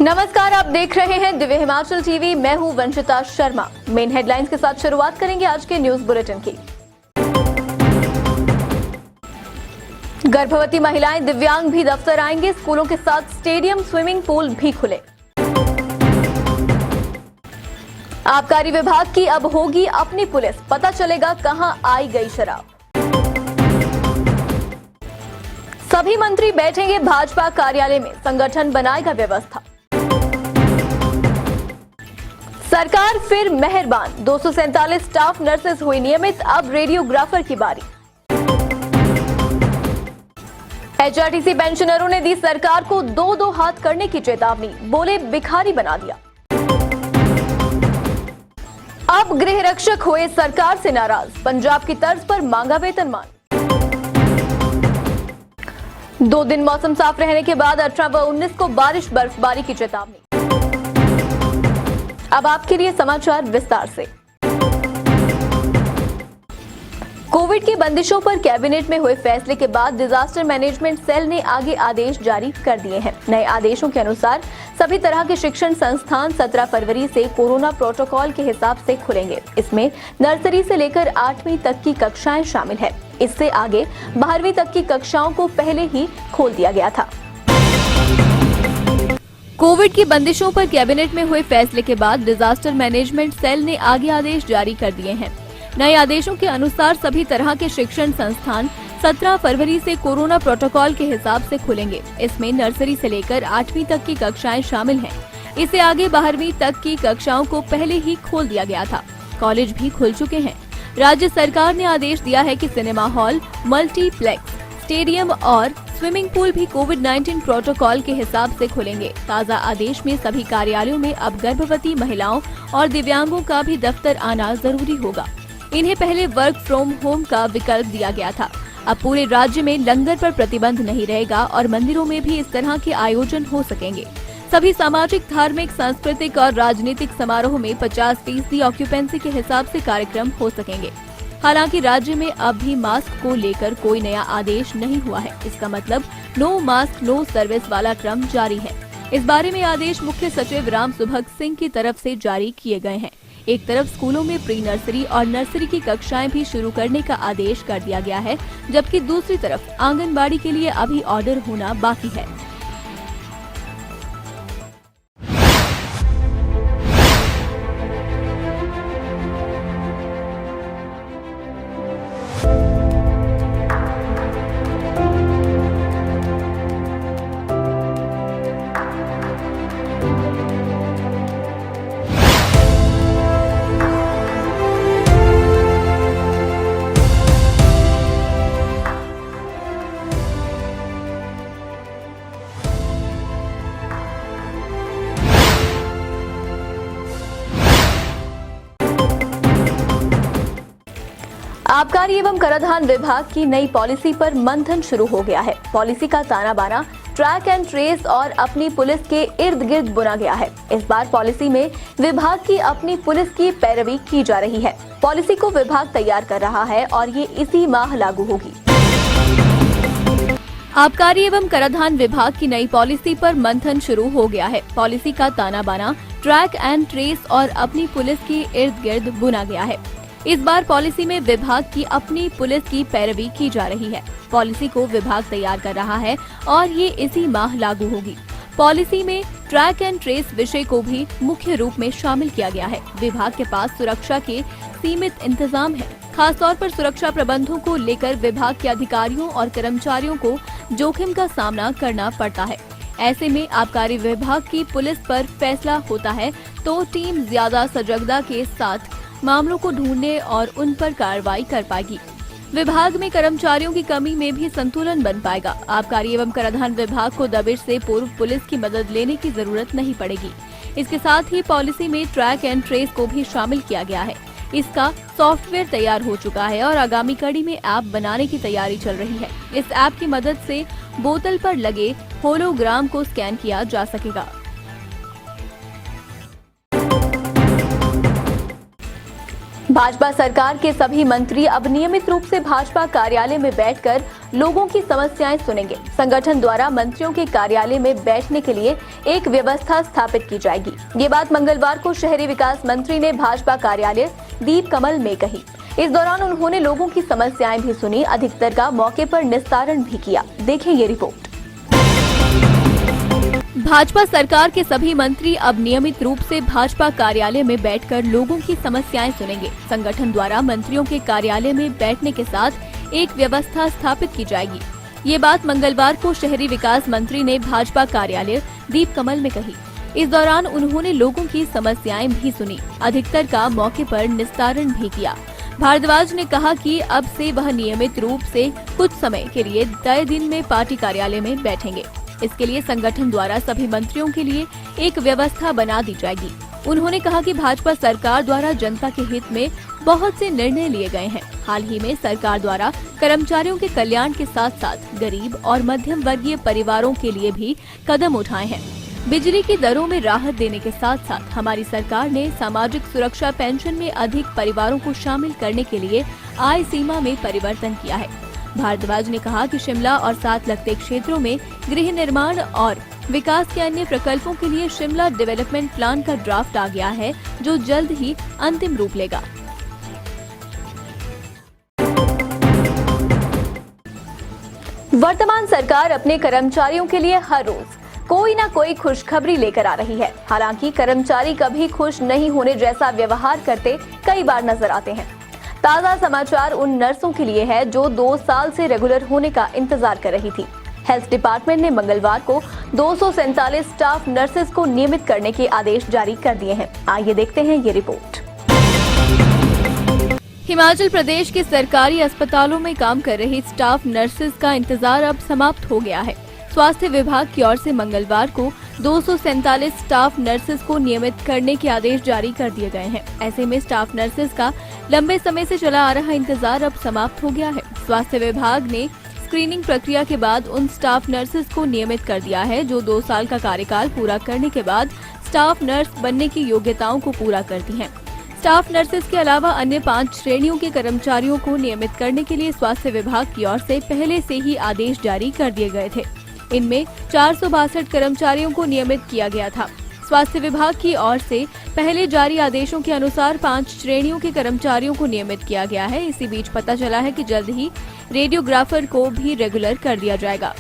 नमस्कार, आप देख रहे हैं दिव्य हिमाचल टीवी। मैं हूं वंशिता शर्मा। मेन हेडलाइंस के साथ शुरुआत करेंगे आज के न्यूज बुलेटिन की। गर्भवती महिलाएं, दिव्यांग भी दफ्तर आएंगे। स्कूलों के साथ स्टेडियम, स्विमिंग पूल भी खुले। आबकारी विभाग की अब होगी अपनी पुलिस, पता चलेगा कहां आई गई शराब। सभी मंत्री बैठेंगे भाजपा कार्यालय में, संगठन बनाएगा व्यवस्था। सरकार फिर मेहरबान, 247 स्टाफ नर्सेस हुई नियमित, अब रेडियोग्राफर की बारी। एचआरटीसी पेंशनरों ने दी सरकार को दो हाथ करने की चेतावनी, बोले भिखारी बना दिया। अब गृह रक्षक हुए सरकार से नाराज, पंजाब की तर्ज पर मांगा वेतनमान। 2 दिन मौसम साफ रहने के बाद 18 व 19 को बारिश बर्फबारी की चेतावनी। अब आपके लिए समाचार विस्तार से। कोविड की बंदिशों पर कैबिनेट में हुए फैसले के बाद डिजास्टर मैनेजमेंट सेल ने आगे आदेश जारी कर दिए हैं। नए आदेशों के अनुसार सभी तरह के शिक्षण संस्थान 17 फरवरी से कोरोना प्रोटोकॉल के हिसाब से खुलेंगे। इसमें नर्सरी से लेकर 8वीं तक की कक्षाएं शामिल है। इससे आगे 12वीं तक की कक्षाओं को पहले ही खोल दिया गया था। कोविड की बंदिशों पर कैबिनेट में हुए फैसले के बाद डिजास्टर मैनेजमेंट सेल ने आगे आदेश जारी कर दिए हैं। नए आदेशों के अनुसार सभी तरह के शिक्षण संस्थान 17 फरवरी से कोरोना प्रोटोकॉल के हिसाब से खुलेंगे। इसमें नर्सरी से लेकर 8वीं तक की कक्षाएं शामिल हैं। इससे आगे 12वीं तक की कक्षाओं को पहले ही खोल दिया गया था। कॉलेज भी खुल चुके हैं। राज्य सरकार ने आदेश दिया है कि सिनेमा हॉल, मल्टीप्लेक्स, स्टेडियम और स्विमिंग पूल भी कोविड-19 प्रोटोकॉल के हिसाब से खुलेंगे। ताज़ा आदेश में सभी कार्यालयों में अब गर्भवती महिलाओं और दिव्यांगों का भी दफ्तर आना जरूरी होगा। इन्हें पहले वर्क फ्रॉम होम का विकल्प दिया गया था। अब पूरे राज्य में लंगर पर प्रतिबंध नहीं रहेगा और मंदिरों में भी इस तरह के आयोजन हो सकेंगे। सभी सामाजिक, धार्मिक, सांस्कृतिक और राजनीतिक समारोह में 50% ऑक्यूपेंसी के हिसाब से कार्यक्रम हो सकेंगे। हालांकि राज्य में अब भी मास्क को लेकर कोई नया आदेश नहीं हुआ है। इसका मतलब नो मास्क नो सर्विस वाला क्रम जारी है। इस बारे में आदेश मुख्य सचिव राम सुभग सिंह की तरफ से जारी किए गए हैं। एक तरफ स्कूलों में प्री नर्सरी और नर्सरी की कक्षाएं भी शुरू करने का आदेश कर दिया गया है, जबकि दूसरी तरफ आंगनबाड़ी के लिए अभी ऑर्डर होना बाकी है। आबकारी एवं कराधान विभाग की नई पॉलिसी पर मंथन शुरू हो गया है। पॉलिसी का ताना बाना ट्रैक एंड ट्रेस और अपनी पुलिस के इर्द गिर्द बुना गया है। इस बार पॉलिसी में विभाग की अपनी पुलिस की पैरवी की जा रही है। पॉलिसी को विभाग तैयार कर रहा है और ये इसी माह लागू होगी। आबकारी एवं कराधान विभाग की नई पॉलिसी पर मंथन शुरू हो गया है। पॉलिसी का ताना बाना ट्रैक एंड ट्रेस और अपनी पुलिस के इर्द गिर्द बुना गया है। इस बार पॉलिसी में विभाग की अपनी पुलिस की पैरवी की जा रही है। पॉलिसी को विभाग तैयार कर रहा है और ये इसी माह लागू होगी। पॉलिसी में ट्रैक एंड ट्रेस विषय को भी मुख्य रूप में शामिल किया गया है। विभाग के पास सुरक्षा के सीमित इंतजाम है। खासतौर पर सुरक्षा प्रबंधों को लेकर विभाग के अधिकारियों और कर्मचारियों को जोखिम का सामना करना पड़ता है। ऐसे में आबकारी विभाग की पुलिस पर फैसला होता है तो टीम ज्यादा सजगता के साथ मामलों को ढूंढने और उन पर कार्रवाई कर पाएगी। विभाग में कर्मचारियों की कमी में भी संतुलन बन पाएगा। आबकारी एवं कराधान विभाग को दबिश से पूर्व पुलिस की मदद लेने की जरूरत नहीं पड़ेगी। इसके साथ ही पॉलिसी में ट्रैक एंड ट्रेस को भी शामिल किया गया है। इसका सॉफ्टवेयर तैयार हो चुका है और आगामी कड़ी में ऐप बनाने की तैयारी चल रही है। इस ऐप की मदद से बोतल पर लगे होलोग्राम को स्कैन किया जा सकेगा। भाजपा सरकार के सभी मंत्री अब नियमित रूप से भाजपा कार्यालय में बैठकर लोगों की समस्याएं सुनेंगे। संगठन द्वारा मंत्रियों के कार्यालय में बैठने के लिए एक व्यवस्था स्थापित की जाएगी। ये बात मंगलवार को शहरी विकास मंत्री ने भाजपा कार्यालय दीप कमल में कही। इस दौरान उन्होंने लोगों की समस्याएं भी सुनी, अधिकतर का मौके पर निस्तारण भी किया। देखें ये रिपोर्ट। भाजपा सरकार के सभी मंत्री अब नियमित रूप से भाजपा कार्यालय में बैठकर लोगों की समस्याएं सुनेंगे। संगठन द्वारा मंत्रियों के कार्यालय में बैठने के साथ एक व्यवस्था स्थापित की जाएगी। ये बात मंगलवार को शहरी विकास मंत्री ने भाजपा कार्यालय दीप कमल में कही। इस दौरान उन्होंने लोगों की समस्याएं भी सुनी, अधिकतर का मौके पर निस्तारण भी किया। भारद्वाज ने कहा कि अब से वह नियमित रूप से कुछ समय के लिए तय दिन में पार्टी कार्यालय में बैठेंगे। इसके लिए संगठन द्वारा सभी मंत्रियों के लिए एक व्यवस्था बना दी जाएगी। उन्होंने कहा कि भाजपा सरकार द्वारा जनता के हित में बहुत से निर्णय लिए गए हैं। हाल ही में सरकार द्वारा कर्मचारियों के कल्याण के साथ साथ गरीब और मध्यम वर्गीय परिवारों के लिए भी कदम उठाए हैं। बिजली की दरों में राहत देने के साथ साथ हमारी सरकार ने सामाजिक सुरक्षा पेंशन में अधिक परिवारों को शामिल करने के लिए आय सीमा में परिवर्तन किया है। भारद्वाज ने कहा कि शिमला और साथ लगते क्षेत्रों में गृह निर्माण और विकास के अन्य प्रकल्पों के लिए शिमला डेवलपमेंट प्लान का ड्राफ्ट आ गया है, जो जल्द ही अंतिम रूप लेगा। वर्तमान सरकार अपने कर्मचारियों के लिए हर रोज कोई ना कोई खुशखबरी लेकर आ रही है। हालांकि कर्मचारी कभी खुश नहीं होने जैसा व्यवहार करते कई बार नजर आते हैं। ताजा समाचार उन नर्सों के लिए है जो 2 साल से रेगुलर होने का इंतजार कर रही थी। हेल्थ डिपार्टमेंट ने मंगलवार को 247 स्टाफ नर्सेज को नियमित करने के आदेश जारी कर दिए हैं। आइए देखते हैं ये रिपोर्ट। हिमाचल प्रदेश के सरकारी अस्पतालों में काम कर रही स्टाफ नर्सेज का इंतजार अब समाप्त हो गया है। स्वास्थ्य विभाग की ओर से मंगलवार को 247 स्टाफ नर्सेज को नियमित करने के आदेश जारी कर दिए गए हैं। ऐसे में स्टाफ नर्सेज का लंबे समय से चला आ रहा इंतजार अब समाप्त हो गया है। स्वास्थ्य विभाग ने स्क्रीनिंग प्रक्रिया के बाद उन स्टाफ नर्सेज को नियमित कर दिया है जो 2 साल का कार्यकाल पूरा करने के बाद स्टाफ नर्स बनने की योग्यताओं को पूरा करती हैं। स्टाफ नर्सेज के अलावा अन्य 5 श्रेणियों के कर्मचारियों को नियमित करने के लिए स्वास्थ्य विभाग की ओर से पहले से ही आदेश जारी कर दिए गए थे। इनमें 462 कर्मचारियों को नियमित किया गया था। स्वास्थ्य विभाग की ओर से पहले जारी आदेशों के अनुसार 5 श्रेणियों के कर्मचारियों को नियमित किया गया है। इसी बीच पता चला है कि जल्द ही रेडियोग्राफर को भी रेगुलर कर दिया जाएगा।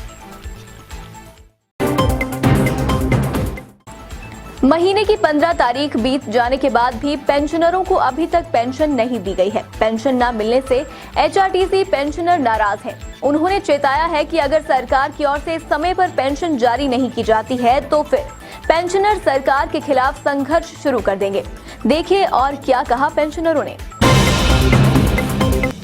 महीने की 15 तारीख बीत जाने के बाद भी पेंशनरों को अभी तक पेंशन नहीं दी गई है। पेंशन न मिलने से एचआरटीसी पेंशनर नाराज हैं। उन्होंने चेताया है कि अगर सरकार की ओर से समय पर पेंशन जारी नहीं की जाती है तो फिर पेंशनर सरकार के खिलाफ संघर्ष शुरू कर देंगे। देखिए और क्या कहा पेंशनरों ने।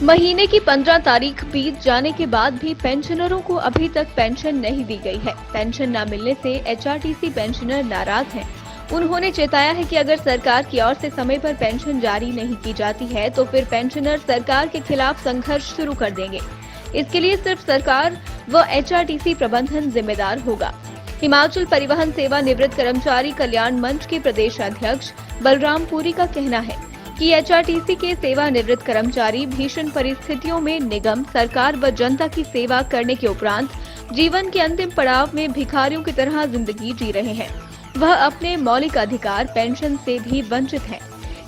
महीने की 15 तारीख बीत जाने के बाद भी पेंशनरों को अभी तक पेंशन नहीं दी गई है। पेंशन न मिलने से एचआरटीसी पेंशनर नाराज हैं। उन्होंने चेताया है कि अगर सरकार की ओर से समय पर पेंशन जारी नहीं की जाती है तो फिर पेंशनर सरकार के खिलाफ संघर्ष शुरू कर देंगे। इसके लिए सिर्फ सरकार व एचआरटीसी प्रबंधन जिम्मेदार होगा। हिमाचल परिवहन सेवा निवृत्त कर्मचारी कल्याण मंच के प्रदेश अध्यक्ष बलराम पुरी का कहना है कि एचआरटीसी के सेवानिवृत्त कर्मचारी भीषण परिस्थितियों में निगम, सरकार व जनता की सेवा करने के उपरांत जीवन के अंतिम पड़ाव में भिखारियों की तरह जिंदगी जी रहे हैं। वह अपने मौलिक अधिकार पेंशन से भी वंचित हैं।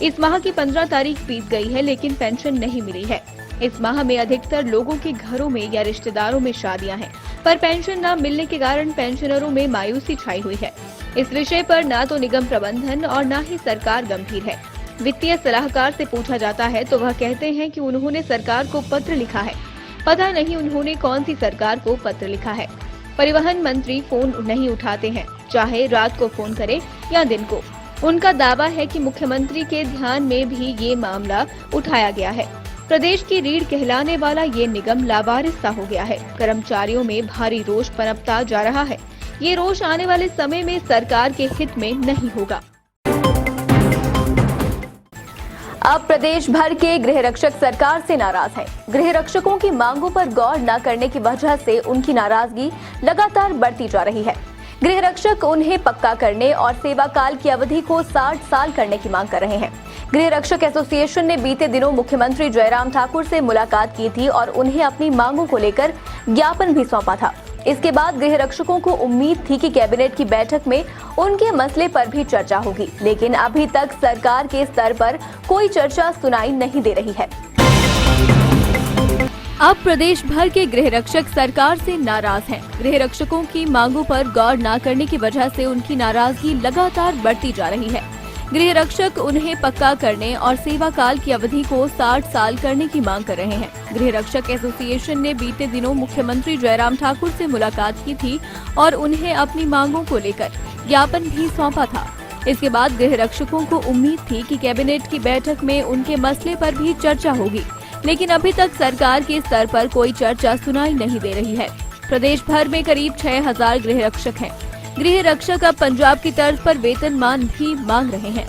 इस माह की 15 तारीख बीत गई है लेकिन पेंशन नहीं मिली है। इस माह में अधिकतर लोगों के घरों में या रिश्तेदारों में शादियां हैं, पर पेंशन न मिलने के कारण पेंशनरों में मायूसी छाई हुई है। इस विषय पर न तो निगम प्रबंधन और न ही सरकार गंभीर है। वित्तीय सलाहकार से पूछा जाता है तो वह कहते हैं कि उन्होंने सरकार को पत्र लिखा है। पता नहीं उन्होंने कौन सी सरकार को पत्र लिखा है। परिवहन मंत्री फोन नहीं उठाते हैं, चाहे रात को फोन करे या दिन को। उनका दावा है कि मुख्यमंत्री के ध्यान में भी ये मामला उठाया गया है। प्रदेश की रीढ़ कहलाने वाला ये निगम लावारिस सा हो गया है। कर्मचारियों में भारी रोष पनपता जा रहा है। ये रोष आने वाले समय में सरकार के हित में नहीं होगा। अब प्रदेश भर के गृह रक्षक सरकार से नाराज हैं। गृह रक्षकों की मांगों पर गौर न करने की वजह से उनकी नाराजगी लगातार बढ़ती जा रही है। गृह रक्षक उन्हें पक्का करने और सेवा काल की अवधि को 60 साल करने की मांग कर रहे हैं। गृह रक्षक एसोसिएशन ने बीते दिनों मुख्यमंत्री जयराम ठाकुर से मुलाकात की थी और उन्हें अपनी मांगों को लेकर ज्ञापन भी सौंपा था। इसके बाद गृह रक्षकों को उम्मीद थी कि कैबिनेट की बैठक में उनके मसले पर भी चर्चा होगी, लेकिन अभी तक सरकार के स्तर पर कोई चर्चा सुनाई नहीं दे रही है। अब प्रदेश भर के गृह रक्षक सरकार से नाराज हैं। गृह रक्षकों की मांगों पर गौर न करने की वजह से उनकी नाराजगी लगातार बढ़ती जा रही है। गृह रक्षक उन्हें पक्का करने और सेवा काल की अवधि को 60 साल करने की मांग कर रहे हैं। गृह रक्षक एसोसिएशन ने बीते दिनों मुख्यमंत्री जयराम ठाकुर से मुलाकात की थी और उन्हें अपनी मांगों को लेकर ज्ञापन भी सौंपा था। इसके बाद गृह रक्षकों को उम्मीद थी कि कैबिनेट की बैठक में उनके मसले पर भी चर्चा होगी, लेकिन अभी तक सरकार के स्तर पर कोई चर्चा सुनाई नहीं दे रही है। प्रदेश भर में करीब 6000 गृह रक्षक हैं। गृह रक्षक अब पंजाब की तर्ज पर वेतनमान भी मांग रहे हैं।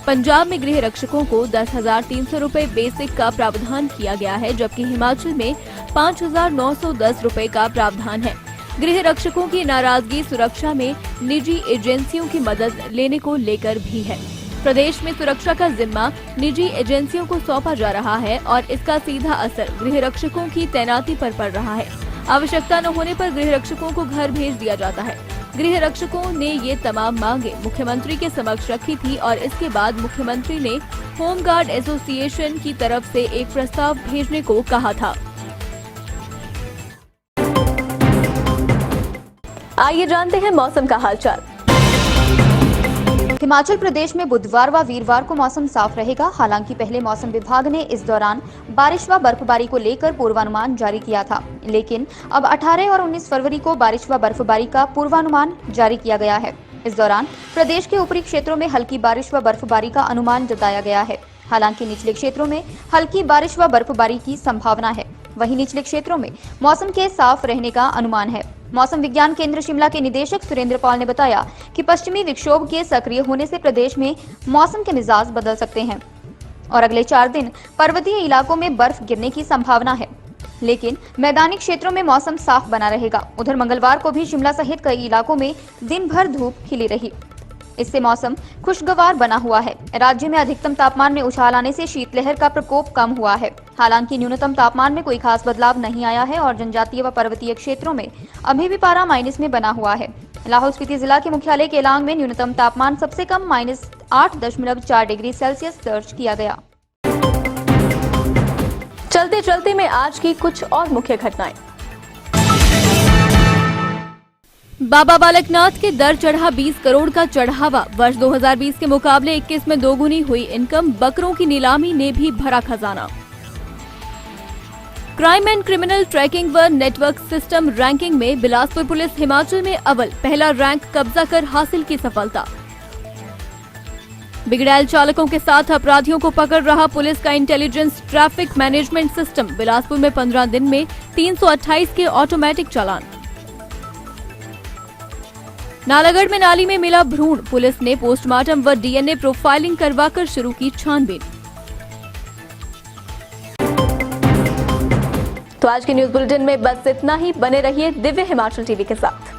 पंजाब में गृह रक्षकों को 10,300 रुपए बेसिक का प्रावधान किया गया है, जबकि हिमाचल में 5,910 रुपए का प्रावधान है। गृह रक्षकों की नाराजगी सुरक्षा में निजी एजेंसियों की मदद लेने को लेकर भी है। प्रदेश में सुरक्षा का जिम्मा निजी एजेंसियों को सौंपा जा रहा है और इसका सीधा असर गृह रक्षकों की तैनाती पर पड़ रहा है। आवश्यकता न होने पर गृह रक्षकों को घर भेज दिया जाता है। गृह रक्षकों ने ये तमाम मांगे मुख्यमंत्री के समक्ष रखी थी और इसके बाद मुख्यमंत्री ने होमगार्ड एसोसिएशन की तरफ से एक प्रस्ताव भेजने को कहा था। आइए जानते हैं मौसम का हालचाल। हिमाचल प्रदेश में बुधवार व वीरवार को मौसम साफ रहेगा। हालांकि पहले मौसम विभाग ने इस दौरान बारिश व बर्फबारी को लेकर पूर्वानुमान जारी किया था, लेकिन अब 18 और 19 फरवरी को बारिश व बर्फबारी का पूर्वानुमान जारी किया गया है। इस दौरान प्रदेश के ऊपरी क्षेत्रों में हल्की बारिश व बर्फबारी का अनुमान जताया गया है। हालांकि निचले क्षेत्रों में हल्की बारिश व बर्फबारी की संभावना है। वहीं निचले क्षेत्रों में मौसम के साफ रहने का अनुमान है। मौसम विज्ञान केंद्र शिमला के निदेशक सुरेंद्र पाल ने बताया कि पश्चिमी विक्षोभ के सक्रिय होने से प्रदेश में मौसम के मिजाज बदल सकते हैं और अगले 4 दिन पर्वतीय इलाकों में बर्फ गिरने की संभावना है, लेकिन मैदानी क्षेत्रों में मौसम साफ बना रहेगा। उधर मंगलवार को भी शिमला सहित कई इलाकों में दिन भर धूप खिली रही। इससे मौसम खुशगवार बना हुआ है। राज्य में अधिकतम तापमान में उछाल आने से शीतलहर का प्रकोप कम हुआ है। हालांकि न्यूनतम तापमान में कोई खास बदलाव नहीं आया है और जनजातीय व पर्वतीय क्षेत्रों में अभी भी पारा माइनस में बना हुआ है। लाहौल स्पीति जिला के मुख्यालय केलांग में न्यूनतम तापमान सबसे कम -8.4 डिग्री सेल्सियस दर्ज किया गया। चलते चलते में आज की कुछ और मुख्य घटनाएं। बाबा बालकनाथ के दर चढ़ा 20 करोड़ का चढ़ावा। वर्ष 2020 के मुकाबले 21 में दोगुनी हुई इनकम। बकरों की नीलामी ने भी भरा खजाना। क्राइम एंड क्रिमिनल ट्रैकिंग व नेटवर्क सिस्टम रैंकिंग में बिलासपुर पुलिस हिमाचल में अव्वल, पहला रैंक कब्जा कर हासिल की सफलता। बिगड़ैल चालकों के साथ अपराधियों को पकड़ रहा पुलिस का intelligence traffic management system. Bilaspur में 15 दिन में 328 के ऑटोमेटिक चालान। नालागढ़ में नाली में मिला भ्रूण। पुलिस ने पोस्टमार्टम व डीएनए प्रोफाइलिंग करवाकर शुरू की छानबीन। तो आज के न्यूज बुलेटिन में बस इतना ही। बने रहिए दिव्य हिमाचल टीवी के साथ।